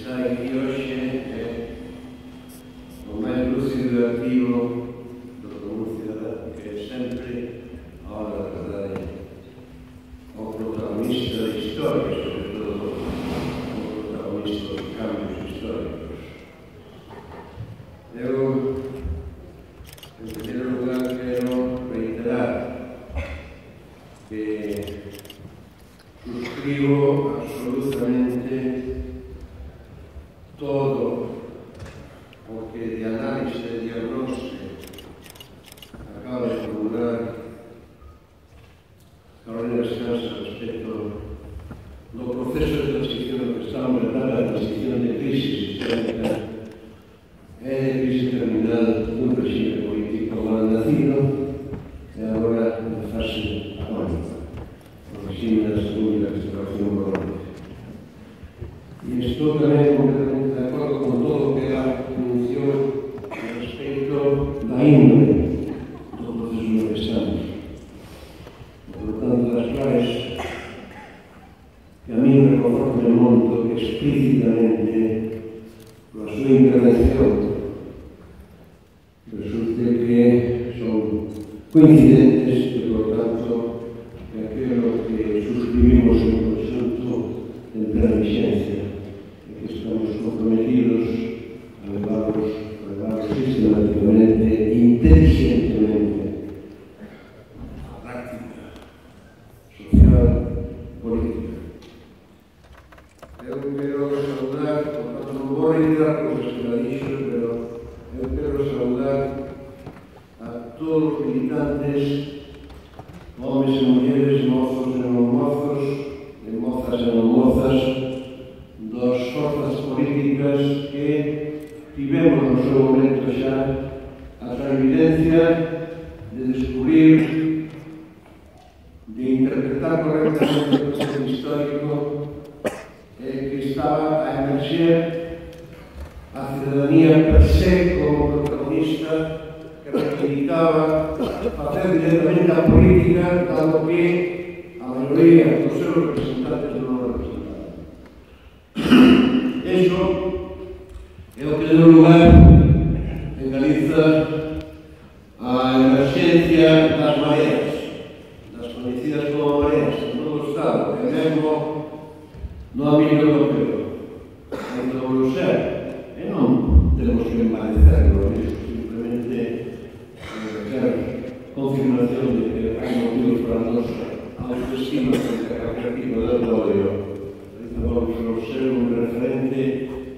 está aquí hoxe o máis lúcido e activo do común cidadán, que é sempre, ahora, verdade, o protagonista da historia, sobre todo o protagonista dos cambios históricos. Eu, en primeiro lugar, quero reiterar que suscribo absolutamente todo o que de análisis e diagnóstico acaba de formular Carolina Sanz respecto do proceso de transición que estamos en la transición de crisis histórica e de crisis terminal dun regime político mal nacido e agora na fase agónica, o regime da segunda restauración económica. E estou tamén completamente de acordo con todo o que a mención respecto da índole do proceso no que estamos. Por tanto, das claves que a mí me reconfortan moito explícitamente pola súa intervención resulte que son coincidentes e, por tanto, que aquilo que suscribimos en conxunto en plena vixencia e que estamos comprometidos a levarlos sistemáticamente e inteligentemente á práctica social política. Eu quero saudar, por tanto, non vou reiterar cousas que já dixo, pero eu quero saudar a todos os militantes, homens e mulleres, mozos e non mozos, e mozas e non mozas, das forzas políticas que tivemos no seu momento xa a clarividencia de descubrir, de interpretar correctamente o proceso histórico que estaba a emerger a cidadanía per se como protagonista que reivindicaba facer directamente a política, dado que a maioría dos seus representantes non o representaban. Eso é o que deu lugar en Galiza a emerxencia das mareas, das conhecidas como mareas, en todo o Estado, e mesmo no ámbito europeo, en todo o ser, e non temos que envanecerlo, simplemente ter confirmación de que hai motivos para a nosa autoestima característica do odio. Vamos a ser un referente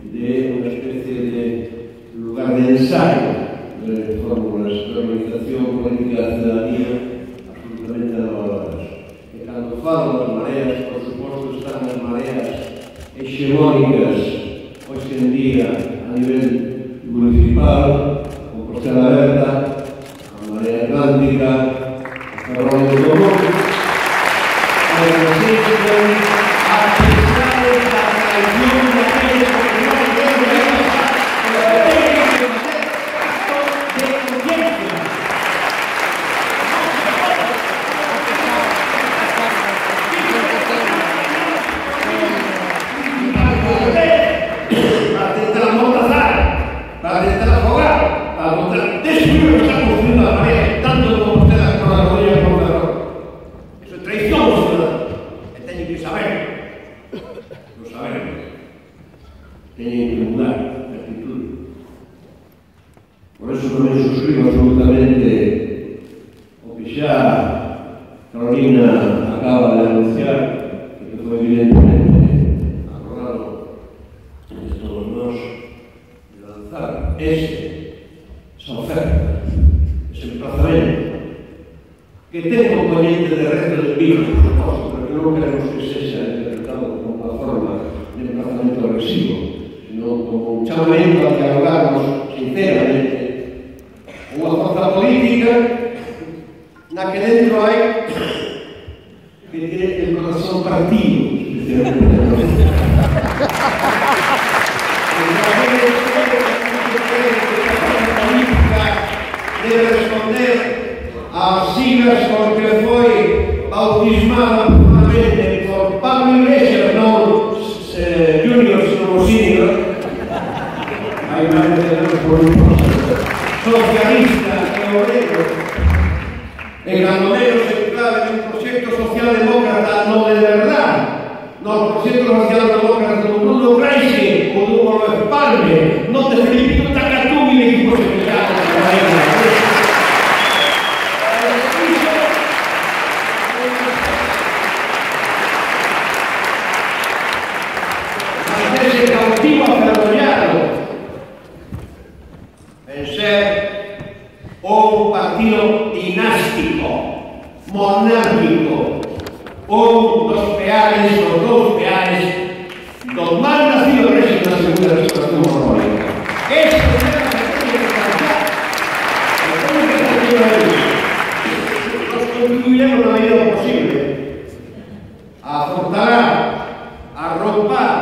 de unha especie de lugar de ensayo de fórmulas de organización política da ciudadanía absolutamente anovadadas. E cando falo das mareas, por suposto, están as mareas hexemónicas hoxe en día a nivel municipal, Compostela Aberta, a Marea Atlántica, a Ferrollo do Común, e resisten a pesar da traición de aquellos que non queren debe responder ás siglas con que foi bautismado por Pablo Iglesias, non Junior, sino Senior, hai máis de anos por un proceso socialista e obrero, e cando menos se clave un proxecto socialdemócrata no de verdad, no proxecto socialdemócrata do Bruno Greixe ou do Olof Palme, non de Felipito Takatumi e equipos empregados da Galega. Manterse cautivo aferrollado en ser un partido dinástico, monárquico, un dos peares, os dous peares dos mal nacidos reyes da segunda restauración borbónica. Eso é a nos contribuiremos na medida posible a fortalar, a rompar,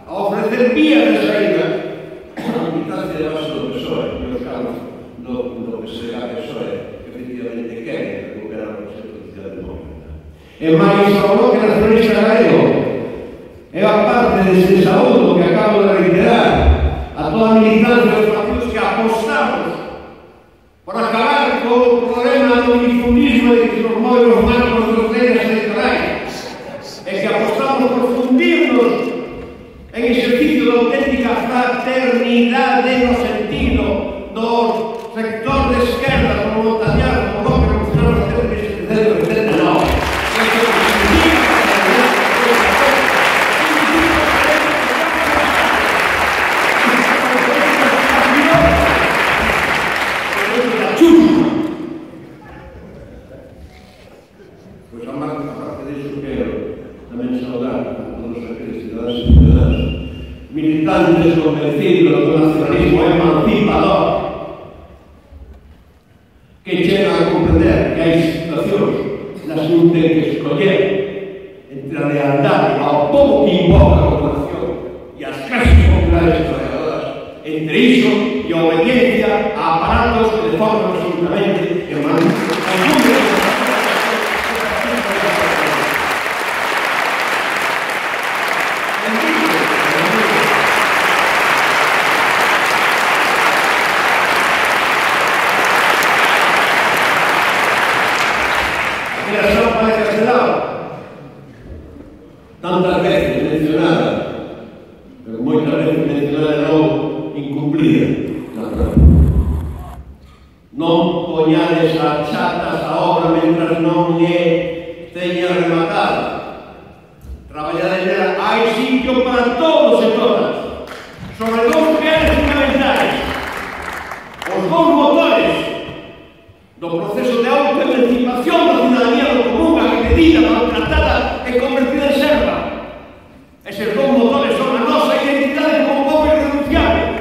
a ofrecer vías de saída a militancia de base do PSOE, e os casos do que será PSOE, que efectivamente quere recuperar o proxecto socialdemócrata. E máis ao bloque nacionalista galego, é a parte deste saúdo que acabo de reiterar a toda a militancia dos partidos que apostamos por acabar con o problema do difundismo e que nos move os marcos dos leyes electorais, e que apostamos por fundirnos en exercicio de auténtica fraternidade no sentido do sector de esquerda como Montañar, como Bloque Revolucionario de 1979. Pois aparte disso quero tamén saudar a todos aqueles cidadanos e cidadanas militantes convencidos do nacionalismo emancipador que chegan a comprender que hai situacións nas que un ten que escoller entre a lealdade ao povo que invoca a nación e as clases populares trabajadoras, entre iso e a obediencia a aparatos que de forma absolutamente emancipadora tantas veces mencionada, pero moitas veces mencionada e non incumplida. Non poñades as chatas a obra mentras non lle teña rematada. Traballade nela, hai sitio para todos e todas. Sobre dous piares fundamentais, os dous motores do proceso de autoemancipación da ciudadanía do común, agredida, maltratada e convertida en serva. Eses dous motores son a nosa identidade como povo irrenunciable.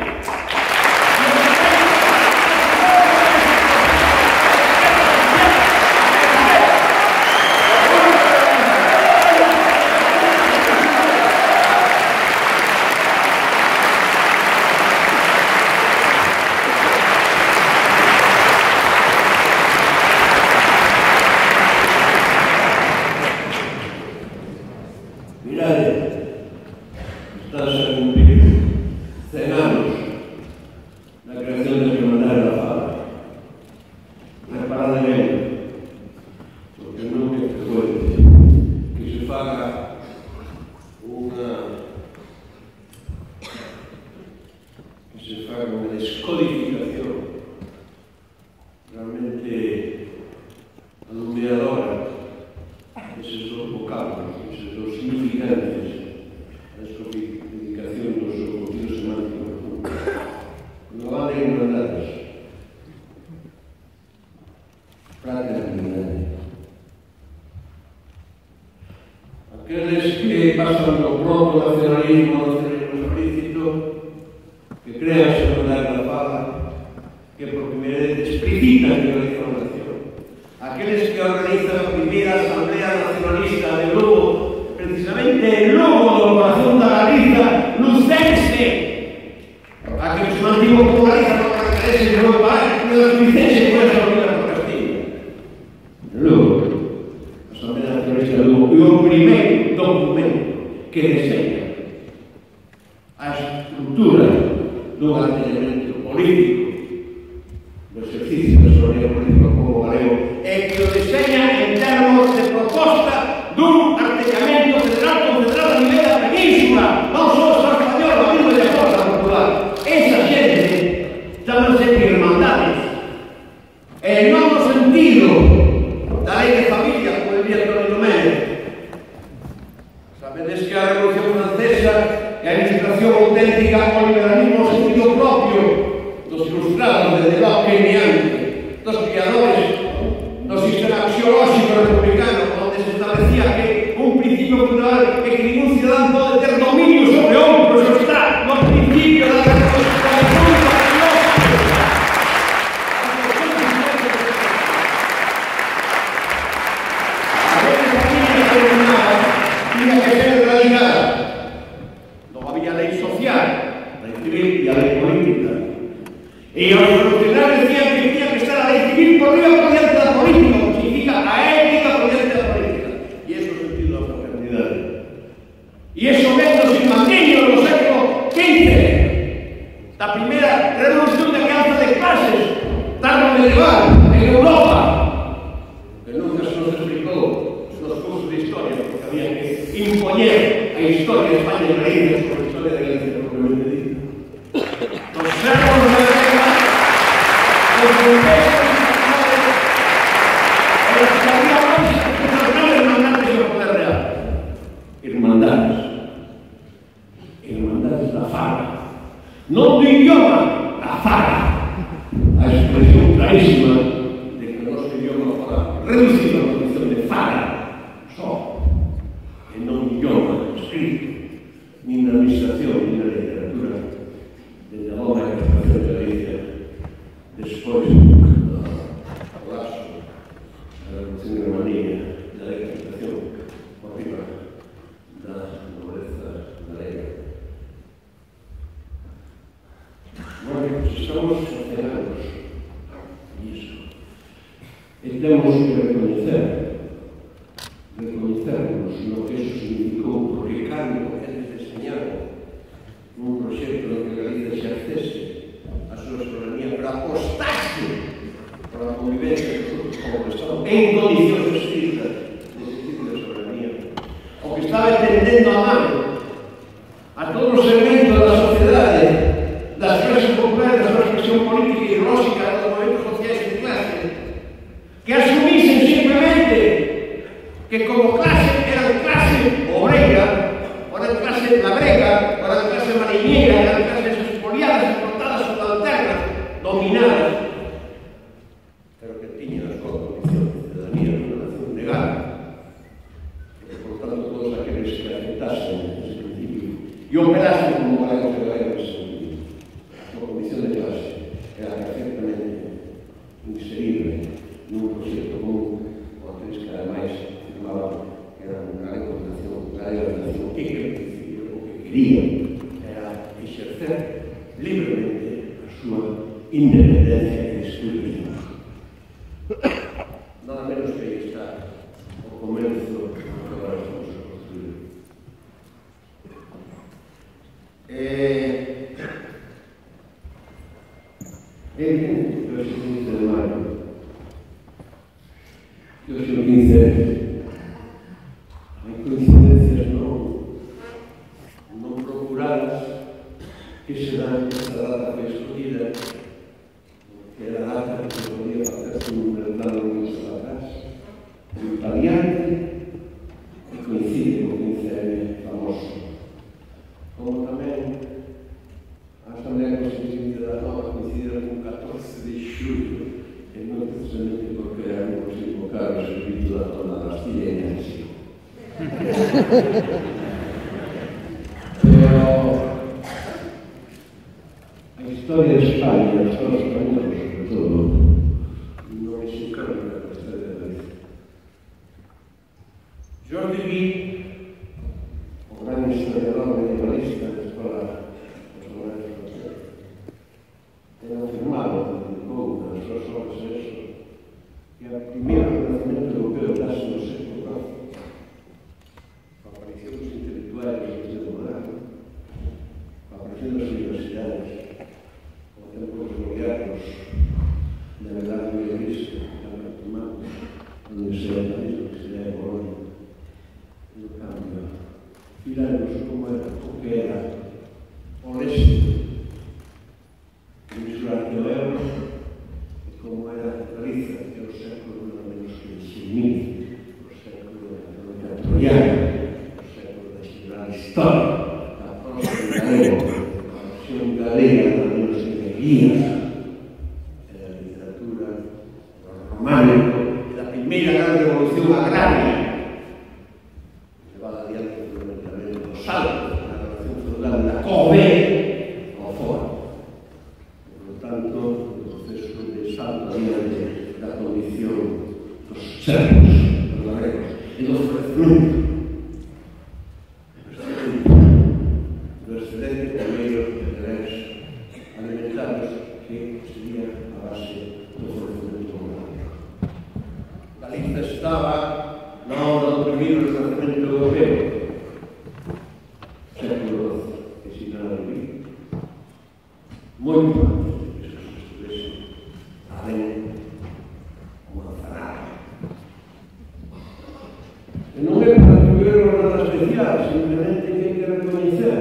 Mirade, estás a cumplir 100 anos na creación da Irmandade da Fala. Reparade ben, porque non é frecuente que se faga unha descodificación realmente alumiadora eses dos vocablos, eses dos significantes, a descodificación dos objetivos semánticos públicos. Cando van de irmandades, fraternidade. Aqueles que pasan do proto-nacionalismo explícito, que crean a Irmandade da Fala, que por primeira vez explicitan que realizan a nación. Aqueles que organizan a primeira Asamblea Nacionalista de Lugo, precisamente en Lugo, do corazón da Galiza, lucense, a que os mantivo como Galiza non pertenece de Lugo para que os lucense por esa unidade por Castilla. En Lugo, a Asamblea Nacionalista de Lugo, e o primeiro documento que deseña a estrutura dun alinhamento político do exercicio da soberanía política como galego e que o deseña en termos de proposta dun artellamento federal confederal a nivel da península, non só o Estado español, a nivel de Costa Portugal. Esa xente chámanse irmandades. E non no sentido da lei de familia, como decía Antonio Domènech. Sabedes que a Revolución Francesa e a ilustración auténtica ao liberalismo no sentido propio dos ilustrados desde Locke en diante, dos criadores do sistema axiolóxico republicano, onde se establecía que un principio fundamental é que ningún cidadán pode ter dominio sobre outro, eso está no principio da República. Tiene que ser radicada. Non había lei social, lei civil e a lei política. E os revolucionarios decían que tenía que estar a lei civil por riba por diante da política, que significa a ética por diante da política. E ese é o sentido da fraternidade. E eso vendo sin mangueño no século XV, da primeira revolución de alianza de clases, tardo medieval, en Europa, que nunca se nos explicou nos cursos de historia, porque había que impoñer a historia de España e Galicia sobre a historia de Galicia propiamente dita. Nos séculos de guerra, os contextos internacionales, e os que había máis as grandes hermandades do poder real. Irmandades. Irmandades da fala. Non do idioma, da fala. A expresión clarísima de que o noso idioma fala reducido a condición de fala. Só, e non idioma escrito, nin na administración, nin na literatura, desde a nova expresión de Galicia, despois do colapso da Revolución Germánica, da decapitación por riba da nobreza galega. Bueno, estamos acelerados nisso, e temos que recoñecernos no que eso significou, porque cando eles deseñaron un proxecto no que Galicia se accese a súa soberanía para apostase por a convivencia dos outros como Estado en condicións estrictas de exercicio de soberanía, o que estaba tendendo a mano a todos os segmentos da sociedade, das clases populares, da súa expresión política e ideolóxica, dos movimentos sociais de clase, que asumisen simplemente que como clase eran clase obreira, ou eran clase labrega, ou eran clase mariñeira, eran clases expoliadas, explotadas, subalternas, dominadas, pero que tiñan a súa condición de ciudadanía nunha nación legal, e que, por tanto, todos aqueles que aceptasen ese principio e operasen como galegos e galegas nese sentido, a súa condición de clase era perfectamente inserible nun proxecto común con aqueles que, ademais, que era un galego de nación, e que o que querían era exercer libremente a súa independencia e exclusión. Nada menos que aí está o comezo do que agora estamos a construir. É evidente que hoxe 15 de maio, que hoxe o 15 hai coincidencias non procuradas que se dan esta data que escogida, que era a data que se podía facer un plano mucho atrás, un variante que coincide con 15 famoso, como tamén a Asamblea Constituinte da Nova coincide con 14 de xullo, e non precisamente porque éramos invocar o espírito da zona da Castilla e León. Pero a historia de España, a historia española, sobre todo, non é sincrónica con a historia de Galicia. Jordi Guy, o gran historiador medievalista da Escola dos Honorares Franceses, ten afirmado, dedicou nas súas obras a eso, que a primeira renacimento europeo dase no século XIX, a aparición dos intelectuales do período moderno, a aparición das universidades, misurante o euro, e como era Galiza, que o século non menos que 6.000, o século da economía troiana, o século da xeral historia, da prosa de galego, a versión galega da menos que guía, e da literatura románico, e da primeira gran revolución agraria, levada adiante fundamentalmente do salto, da relación feudal da COBE, ao fora. Por lo tanto, o proceso de salto adiante da condición dos servos, dos gregos, e do ofrecemento do excelente primeiro interés alimentarios que sería a base do ofrecemento económico. Galiza estaba na hora do primeiro renacemento europeo, século XII, que se nada de mí, moito antes de que se estuvese alén o Manzanares. E non é para tuverlo nada especial, simplemente que hai que recoñecer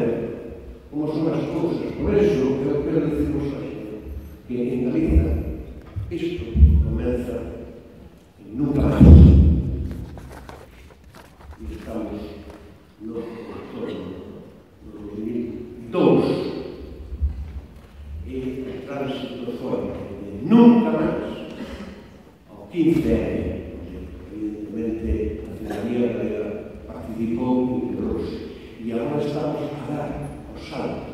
como son as cousas. Por eso, eu quero decirvos hoxe que en Galiza isto comeza e nunca máis. E estamos no retorno do 2002. E o tránsito foi de nunca máis ao 15M. Evidentemente, a ciudadanía galega participou e integrou-se. E agora estamos a dar o salto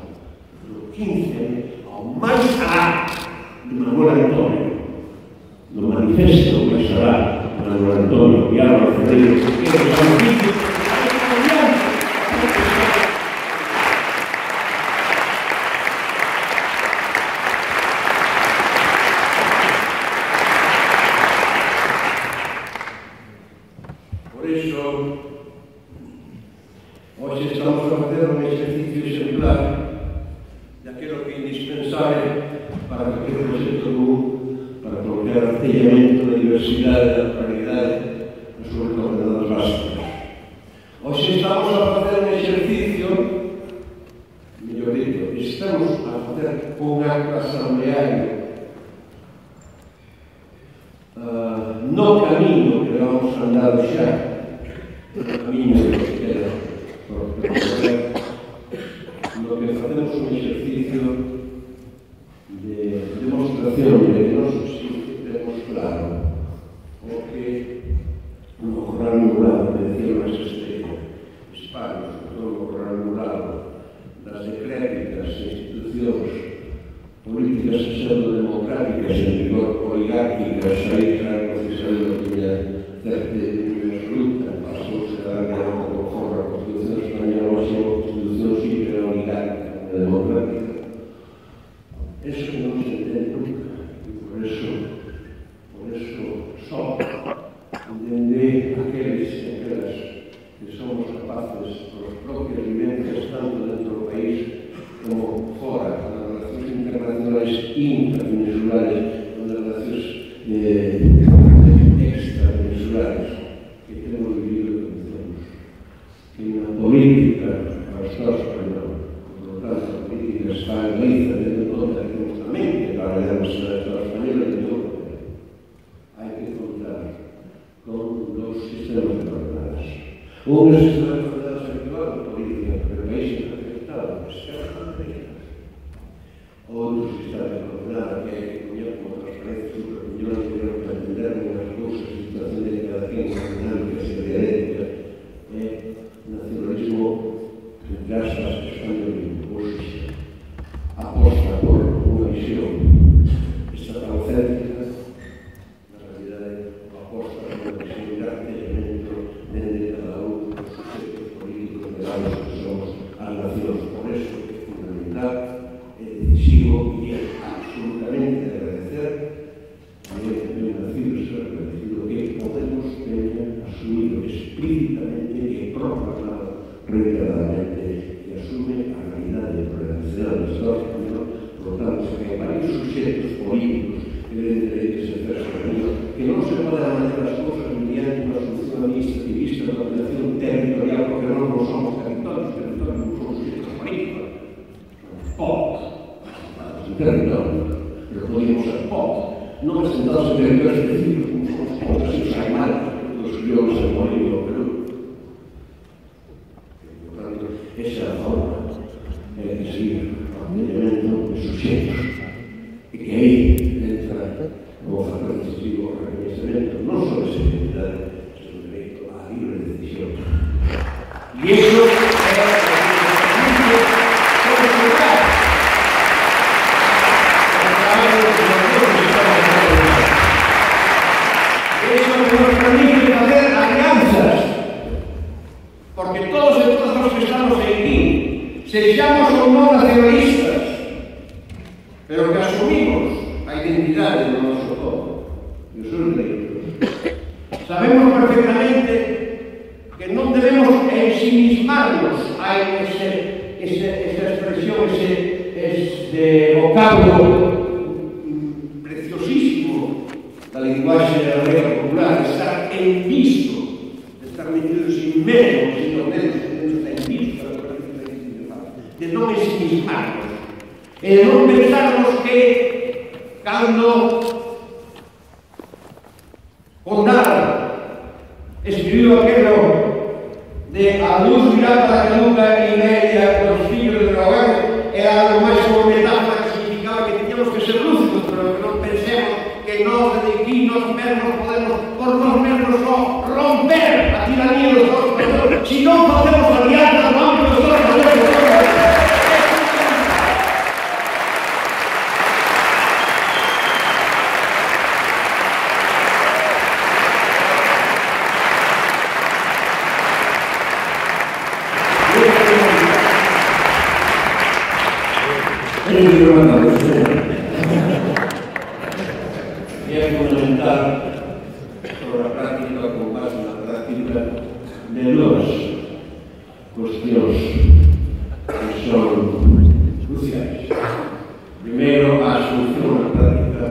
do 15M ao máis alá de Manuel Antonio, no manifesto máis alá de Manuel Antonio e Álvaro Ferreiro, que é o Santiago. Por iso, hoxe estamos a facer un exercicio exemplar de aquilo que é indispensable para cualquier proxecto común, para cualquier artellamento da diversidade, da pluralidade, e sobre todo das básicas. Hoxe estamos a facer un exercicio, mellor dito, estamos a facer un acto asambleario no camiño que vamos andando xa, no camiño que nos queda por percorrer, no que facemos un exercicio de demostración de que nos temos claro o que no corral murado, que decía o máis estrella, hispanos, todo o corral murado das decrépitas institucións políticas pseudo-democráticas en rigor oligárquicas, aí claro que se sabe que tiña certidumbre absoluta, pasouse a darle a outra conforme a Constitución española, ou a Constitución simple oligárquica e democrática. Eso non se entende nunca, e por eso só dende aqueles e aquelas que somos capaces por as propias vivencias tanto dentro do país como fora, nas relacións internacionais intrapeninsulares, nas relacións extrapeninsulares, que temos vivido e conocemos. Que na política para o Estado español, por lo tanto, a política está en Galiza, tendo en conta que temos tamén que trabalhamos no Estado español e todo, hai que contar con dos sistemas de coordenadas. Un sistema de coordenadas habitual de política, pero o país está afectado, outro sistema de coordenada que hai que coñer como transparencia superopinión para entender as cousas, situación de cada quen, dinámicas e dialéctica, é nacionalismo entre aspas españolismo, ou seja, aposta por unha visión estatocéntrica, na realidade aposta por unha visión de artellamento dende cada un dos suxeitos políticos legados que somos as nacións. Por eso é fundamental decisivo y absolutamente agradecer también nacido y ser agradecido que Podemos tenga asumido explícitamente y proclamado reiteradamente que asume a realidad de pluralidad del Estado español. Por lo tanto, que hay varios sujetos políticos que deben tener que ser sostenidos, que no se puedan hacer las cosas mediante una solución administrativista de ordenación territorial, porque no somos territorios, no somos sujetos políticos. un territorio, pero podíamos ser pocos, non asentados en territorios específicos, como somos así os animales, os crioulos en Bolivia ou Perú. Por tanto, esa é a forma de seguir o apoyamento de suxeitos, e que aí entra como factor decisivo o reconhecimento non só de esa identidade, sino de dereito á libre decisión. E iso é porque todos e todas os que estamos aquí sexamos ou non nacionalistas, pero que asumimos a identidade do noso povo e os seus dereitos. Sabemos perfectamente que non debemos ensimismarnos a esa expresión, ese vocablo preciosísimo da linguaxe galega popular, de estar en visto, de estar metidos inmersos en los medios que está en visto, de non ensimismarnos, e de non pensarnos que cando Condal escribiu aquello de a luz virá para que nunca e media dos fillos de Noruega, era algo máis como metáfora que significaba que teníamos que ser lúcidos, pero que non pensemos que nós de aquí nos mesmos podemos por nós mesmos só romper a tiranía dos outros, se non podemos alianzas no ámbito dos outros. E é fundamental sobre a práctica como base na práctica de dúas cuestións que son cruciais. Primeiro, a asunción na práctica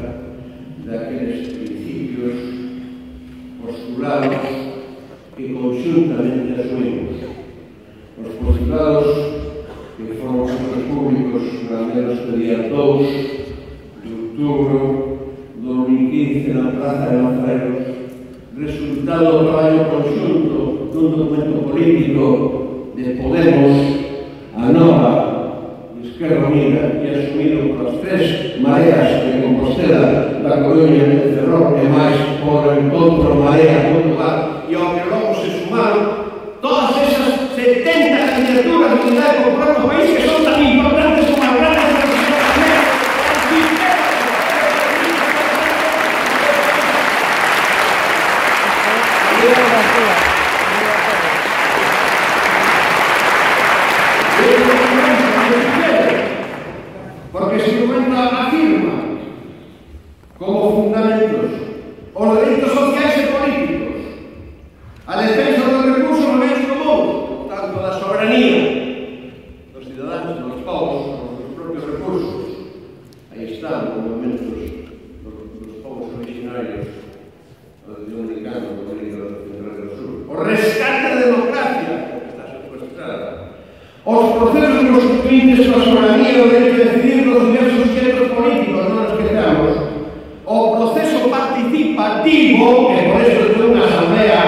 daqueles principios postulados que conjuntamente asumimos. Os postulados que foron os públicos na menos do día 2 de outubro de 2015 na Praza de Lanzareros, resultado do traballo conxunto dun documento político de Podemos, a Nova e Esquerra Unida, e asumido polas tres mareas de Compostela, da Coruña, de Ferrol e máis por o encontro Marea Portugal, e ao que logo se sumaron todas esas 70 candidaturas de unidade popular no país que son tan importantes como as grandes organizaciones. Porque ese documento afirma como fundamentos os dereitos sociais e políticos, a defensa dos recursos no bens común, tanto da soberanía dos cidadáns, dos povos, dos propios recursos. Aí están os movimentos dos povos originarios de Dominicano, do América Central do Sur. O rescate da democracia, que está secuestrada. Os procesos constituintes para a soberanía e o dereito de decidir dos diversos centros políticos, non nos quedamos. O proceso participativo, que por eso é unha asamblea,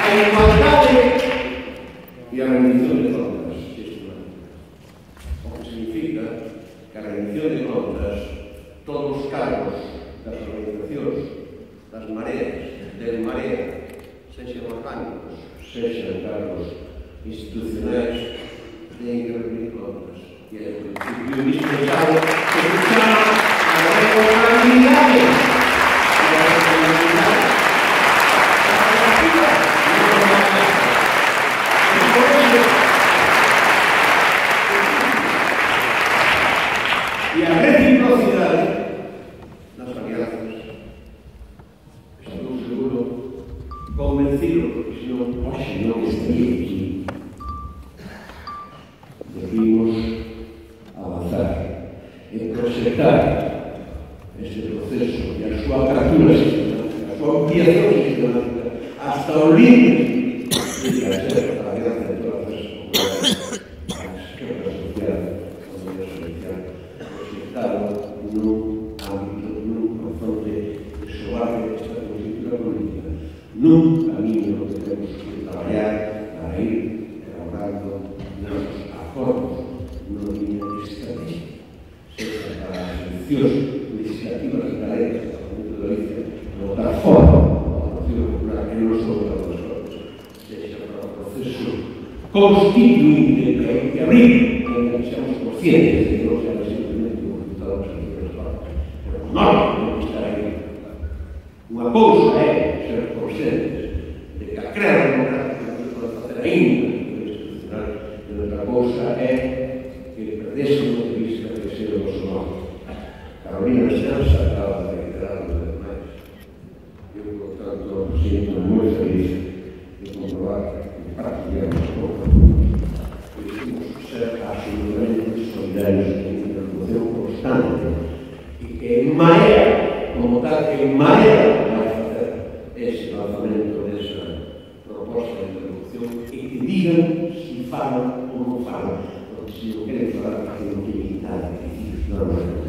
a igualdade e a rendición de contas. O que significa que a rendición de contas, todos os cargos das organizacións, das mareas, del Marea, sexan orgánicos, sexan cargos institucionais, teñen que rendir contas. E é o principio indispensable que se chama a responsabilidade. E a reciprocidade nas alianzas. Estou seguro, convencido, porque senón, hoxe non estaría aquí. Debimos avanzar e proxectar este proceso de accións legislativas galegas do Parlamento de Galicia de votar fora do Partido Popular que non son para os outros, sexa para o proceso constituinte que abrir, que seamos conscientes de que non sea simplemente como diputados aquí pelos partes, pero con norma que está aí. Unha cousa é ser conscientes de que a crear democrática non se pode facer ainda institucional, e outra cousa é que perdésemos de vista que ser o noso nome. Carolina Sansa acaba de reiterar lo demais. Eu, por tanto, sinto moi feliz de comprobar que practicamos pouco. Debemos ser absolutamente solidarios en interlocución constante e que en Marea, como tal, que en Marea vai facer ese lanzamento desa proposta de interlocución e que digan se falan ou non falan, porque se non queren falar, que non queren nada, que non